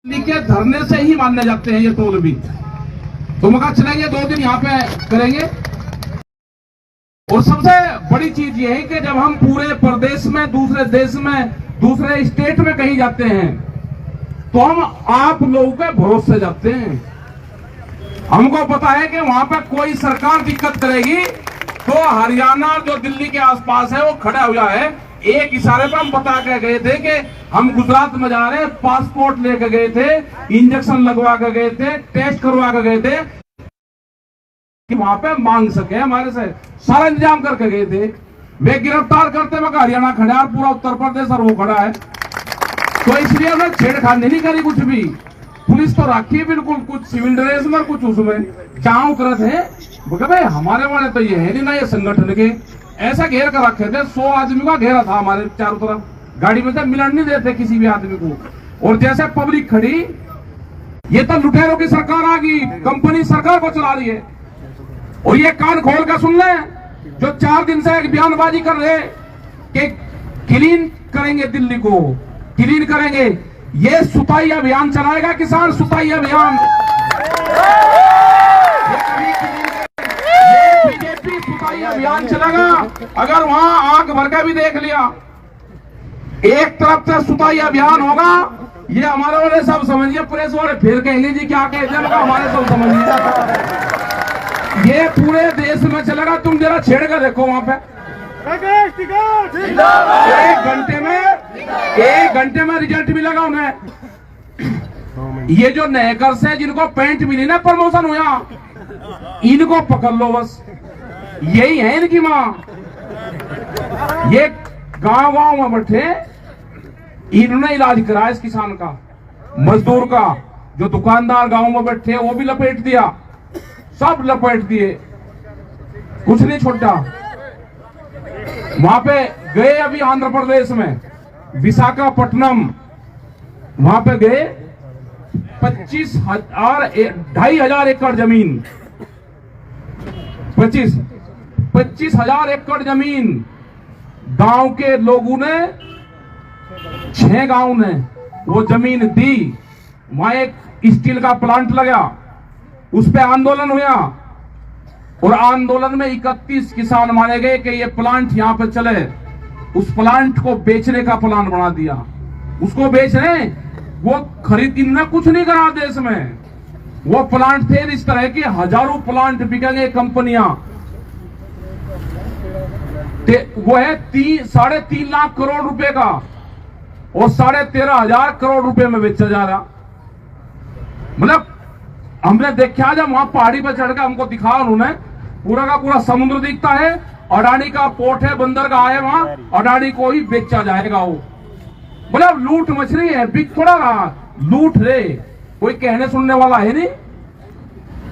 दिल्ली के धरने से ही मानने जाते हैं ये टोल भी। तो मगर चलेंगे 2 दिन यहाँ पे करेंगे। और सबसे बड़ी चीज ये है कि जब हम पूरे प्रदेश में, दूसरे देश में, दूसरे स्टेट में कहीं जाते हैं तो हम आप लोगों के भरोसे जाते हैं। हमको पता है कि वहां पर कोई सरकार दिक्कत करेगी तो हरियाणा जो दिल्ली के आसपास है वो खड़ा हुआ है। एक इशारे पर हम बता के गए थे कि हम गुजरात में जा रहे हैं, पासपोर्ट लेके गए थे, इंजेक्शन लगवा के गए थे, टेस्ट करवा के गए थे कि वहां पे मांग सके हमारे से, सारा इंतजाम करके गए थे। वे गिरफ्तार करते वक्त हरियाणा खड़ा है, पूरा उत्तर प्रदेश और वो खड़ा है। तो इसलिए हमने छेड़खानी नहीं करी कुछ भी। पुलिस तो रखी बिल्कुल, कुछ सिविल ड्रेस में, कुछ उसमें चाव करत है। भाई हमारे वाले तो ये है नहीं ना, ये संगठन के ऐसा घेर कर रखे थे। 100 आदमी का घेरा था हमारे चारों तरफ, गाड़ी में से मिलन नहीं देते किसी भी आदमी को। और जैसे पब्लिक खड़ी, ये तो लुटेरों की सरकार आ गई, कंपनी सरकार को चला रही है। और ये कान खोल कर सुन ले, जो 4 दिन से एक बयानबाजी कर रहे कि क्लीन करेंगे दिल्ली को, क्लीन करेंगे, ये सुताई अभियान चलाएगा किसान, सुताई अभियान। बीजेपी सुताई अभियान चलेगा। अगर वहां आंख भर के भी देख लिया, एक तरफ से सुताई अभियान होगा, ये हमारे वाले सब समझिए, प्रेस वाले फिर कहेंगे जी क्या कहते हैं, हमारे सब समझिए ये पूरे देश में चलेगा। तुम जरा छेड़ कर देखो वहां पे, 1 घंटे में रिजल्ट मिलेगा उन्हें। ये जो नहकर्स है जिनको पेंट मिली ना, प्रमोशन हुआ, इनको पकड़ लो बस, यही है इनकी मां। ये गांव गांव में बैठे, इन्होंने इलाज कराया इस किसान का, मजदूर का। जो दुकानदार गांव में बैठे वो भी लपेट दिया, सब लपेट दिए, कुछ नहीं छोड़ा। वहां पे गए अभी आंध्र प्रदेश में, विशाखापट्टनम, वहां पे गए 25,000 एकड़ जमीन, 25,000 एकड़ जमीन गांव के लोगों ने, 6 गांव ने वो जमीन दी। वहां एक स्टील का प्लांट लगा, उस पे आंदोलन हुआ और आंदोलन में 31 किसान मारे गए कि ये प्लांट यहां पे चले। उस प्लांट को बेचने का प्लान बना दिया, उसको बेच रहे, वो खरीद, इन्होंने कुछ नहीं करा देश में। वो प्लांट थे इस तरह के, हजारों प्लांट बिकेंगे, कंपनियां। वो है 3.5 लाख करोड़ रुपए का, और 13,500 करोड़ रुपए में बेचा जा रहा। मतलब हमने देखा, जब वहां पहाड़ी पर चढ़कर हमको दिखा उन्होंने, पूरा का पूरा समुद्र दिखता है, अडानी का पोर्ट है, बंदरगाह है वहां, अडानी को ही बेचा जाएगा वो। मतलब लूट मछली है, बिक थोड़ा रहा, लूट रे, कोई कहने सुनने वाला है नहीं।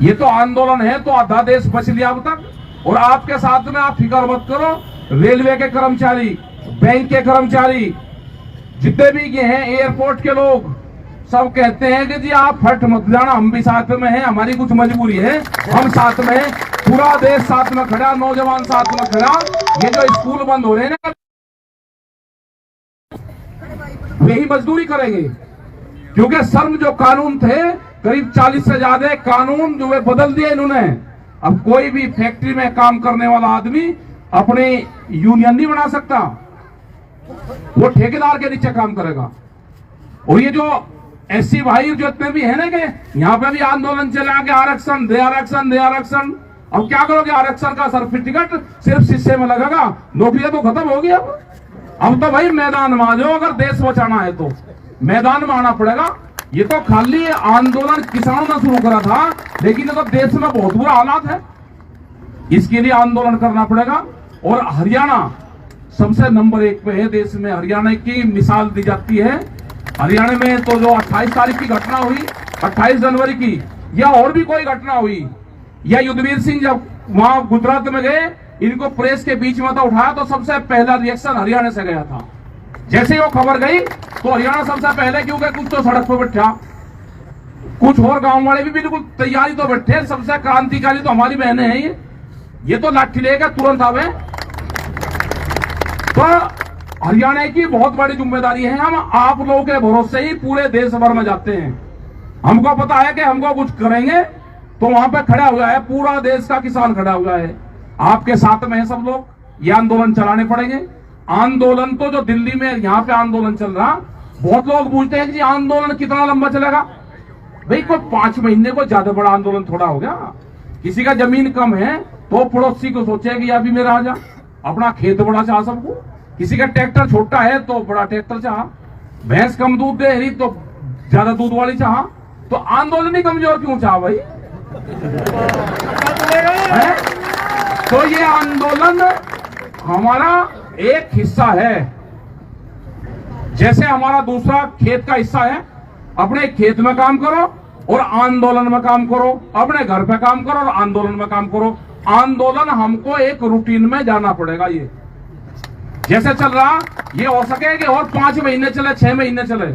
ये तो आंदोलन है, तो आधा देश बच लिया अब तक। और आपके साथ में आप फिक्र मत करो, रेलवे के कर्मचारी, बैंक के कर्मचारी, जितने भी ये हैं, एयरपोर्ट के लोग, सब कहते हैं कि जी आप फट मत जाना, हम भी साथ में हैं, हमारी कुछ मजबूरी है, हम साथ में हैं। पूरा देश साथ में खड़ा, नौजवान साथ में खड़ा। ये जो स्कूल बंद हो रहे हैं ना, वे ही मजदूरी करेंगे, क्योंकि श्रम जो कानून थे, करीब 40 से ज्यादा कानून जो वे बदल दिए इन्होंने। अब कोई भी फैक्ट्री में काम करने वाला आदमी अपने यूनियन नहीं बना सकता, वो ठेकेदार के नीचे काम करेगा। और ये जो ऐसी भाई जो इतने भी है ना, कि यहाँ पे भी आंदोलन चला के आरक्षण दे, आरक्षण दे, आरक्षण। अब क्या करोगे, आरक्षण का सर्टिफिकेट सिर्फ शीशे में लगेगा, नौकरियां तो खत्म होगी। अब तो भाई मैदान में आ जाओ, अगर देश बचाना है तो मैदान में आना पड़ेगा। ये तो खाली आंदोलन किसानों ने शुरू करा था, लेकिन ये तो देश में बहुत बुरा हालात है, इसके लिए आंदोलन करना पड़ेगा। और हरियाणा सबसे नंबर 1 पे है देश में, हरियाणा की मिसाल दी जाती है। हरियाणा में तो जो 28 तारीख की घटना हुई, 28 जनवरी की, या और भी कोई घटना हुई, या युद्धवीर सिंह जब वहां गुजरात में गए, इनको प्रेस के बीच में तो उठाया, तो सबसे पहला रिएक्शन हरियाणा से गया था। जैसे ही वो खबर गई तो हरियाणा सबसे पहले, क्योंकि कुछ तो सड़क पर बैठा, कुछ और गांव वाले भी बिल्कुल तैयारी तो बैठे। सबसे क्रांतिकारी तो हमारी बहनें हैं, ये तो लाठी लेकर तुरंत आवे। तो हरियाणा की बहुत बड़ी जिम्मेदारी है। हम आप लोगों के भरोसे ही पूरे देश भर में जाते हैं। हमको पता है कि हमको कुछ करेंगे तो वहां पे खड़ा हुआ है, पूरा देश का किसान खड़ा हुआ है, आपके साथ में है सब लोग। ये आंदोलन चलाने पड़ेंगे। आंदोलन तो जो दिल्ली में यहाँ पे आंदोलन चल रहा, बहुत लोग पूछते हैं कि आंदोलन कितना लंबा चलेगा। भाई कोई 5 महीने को ज्यादा बड़ा आंदोलन थोड़ा हो गया। किसी का जमीन कम है तो पड़ोसी को सोचे कि अभी मेरा आ जा, अपना खेत बड़ा चाह सबको। किसी का ट्रैक्टर छोटा है तो बड़ा ट्रैक्टर चाह, भैंस कम दूध दे रही तो ज्यादा दूध वाली चाह। तो आंदोलन ही कमजोर क्यों चाह भाई है? तो ये आंदोलन हमारा एक हिस्सा है, जैसे हमारा दूसरा खेत का हिस्सा है। अपने खेत में काम करो और आंदोलन में काम करो, अपने घर पे काम करो और आंदोलन में काम करो। आंदोलन हमको एक रूटीन में जाना पड़ेगा। ये जैसे चल रहा, ये हो सके कि और 5 महीने चले, 6 महीने चले,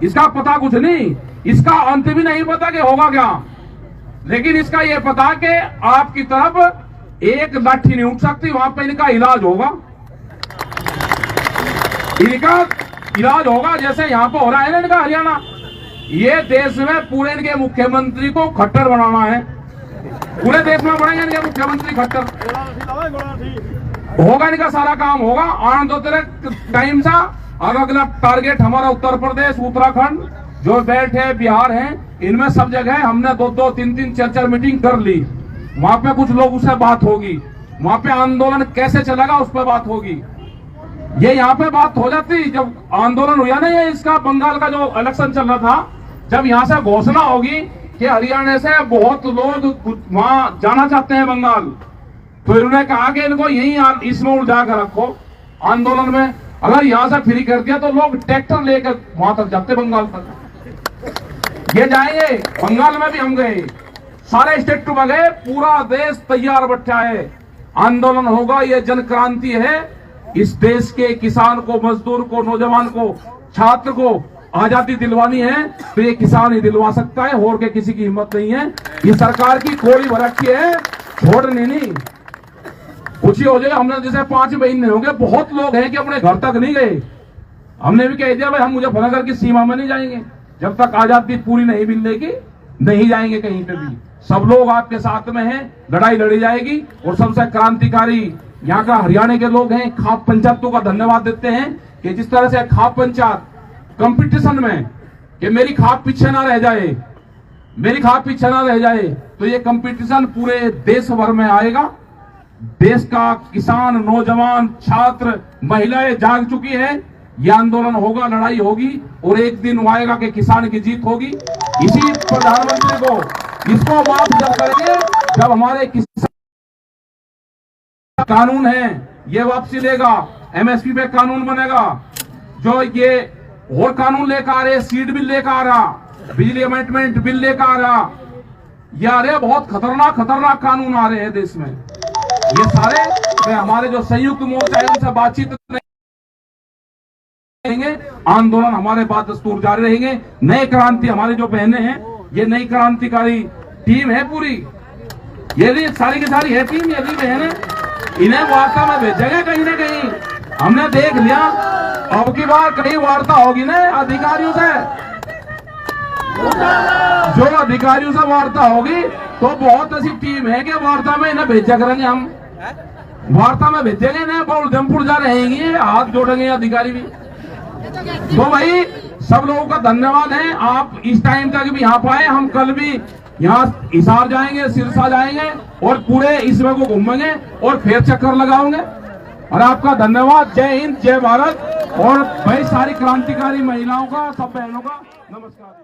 इसका पता कुछ नहीं, इसका अंत भी नहीं पता कि होगा क्या। लेकिन इसका यह पता कि आपकी तरफ एक लाठी नहीं उठ सकती, वहां पे इनका इलाज होगा। इनका इलाज होगा जैसे यहाँ पे हो रहा है ना इनका हरियाणा। ये देश में पूरे इनके मुख्यमंत्री को खट्टर बनाना है। पूरे देश में बढ़ेंगे इनके मुख्यमंत्री खट्टर, होगा इनका सारा काम होगा। आनंद दो तेरे टाइम सा। और अगला टारगेट हमारा उत्तर प्रदेश, उत्तराखंड जो बेल्ट है, बिहार है, इनमें सब जगह हमने 2-2, 3-3, 4-4 मीटिंग कर ली। वहां पे कुछ लोग उससे बात होगी, वहां पे आंदोलन कैसे चलेगा उस पर बात होगी। ये यहाँ पे बात हो जाती जब आंदोलन हुआ ना, ये इसका बंगाल का जो इलेक्शन चल रहा था, जब यहाँ से घोषणा होगी कि हरियाणा से बहुत लोग वहां जाना चाहते हैं बंगाल, तो इन्होंने कहा कि इनको यही इसमें उलझा कर रखो आंदोलन में। अगर यहाँ से फ्री कर दिया तो लोग ट्रैक्टर लेकर वहां तक जाते, बंगाल तक ये जाएंगे। बंगाल में भी हम गए, सारे स्टेट में गए, पूरा देश तैयार बैठा है। आंदोलन होगा, ये जन क्रांति है। इस देश के किसान को, मजदूर को, नौजवान को, छात्र को आजादी दिलवानी है तो ये किसान ही दिलवा सकता है, और के किसी की हिम्मत नहीं है। ये सरकार की खोली भर रखी है, छोड़नी नहीं। कुछ ही हो जाए, हमने जैसे 5 महीने हो गए, बहुत लोग हैं कि अपने घर तक नहीं गए। हमने भी कह दिया भाई हम मुजफ्फरनगर की सीमा में नहीं जाएंगे, जब तक आजादी पूरी नहीं मिलेगी नहीं जाएंगे कहीं पे भी। सब लोग आपके साथ में हैं, लड़ाई लड़ी जाएगी। और सबसे क्रांतिकारी यहाँ का हरियाणा के लोग हैं, खाप पंचायतों का धन्यवाद देते हैं कि जिस तरह से खाप पंचायत कंपटीशन में कि मेरी खाप पीछे ना रह जाए, मेरी खाप पीछे ना रह जाए, तो ये कंपटीशन पूरे देश भर में आएगा। देश का किसान, नौजवान, छात्र, महिलाएं जाग चुकी है। ये आंदोलन होगा, लड़ाई होगी, और एक दिन वो आएगा कि किसान की जीत होगी। इसी प्रधानमंत्री को इसको माफ जब करेंगे जब हमारे किसान कानून है ये वापसी लेगा, एमएसपी पे कानून बनेगा, जो ये और कानून लेकर आ रहे, सीड बिल लेकर आ रहा, बिजली अमेंडमेंट बिल लेकर आ रहा, ये आ रहे बहुत खतरनाक कानून आ रहे हैं देश में। ये सारे हमारे जो संयुक्त मोर्चा है उनसे बातचीत रहेंगे, आंदोलन हमारे बाद दस्तूर जारी रहेंगे। नई क्रांति हमारी जो बहनें हैं, ये नई क्रांतिकारी टीम है पूरी, ये सारी की सारी है टीम, ये भी बहनें, इन्हें वार्ता में भेजेंगे कहीं ना कहीं। हमने देख लिया, अब की बार कहीं वार्ता होगी ना अधिकारियों से, जो अधिकारियों से वार्ता होगी तो बहुत ऐसी टीम है कि वार्ता में इन्हें भेजा करेंगे। हम वार्ता में भेजेंगे ना, उधमपुर जा रहेंगे, हाथ जोड़ेंगे अधिकारी भी। तो भाई सब लोगों का धन्यवाद है, आप इस टाइम तक भी यहाँ पाए। हम कल भी यहाँ हिसार जाएंगे, सिरसा जाएंगे और पूरे इसमें को घूमेंगे और फिर चक्कर लगाओगे। और आपका धन्यवाद। जय हिंद, जय भारत। और भाई सारी क्रांतिकारी महिलाओं का, सब बहनों का नमस्कार।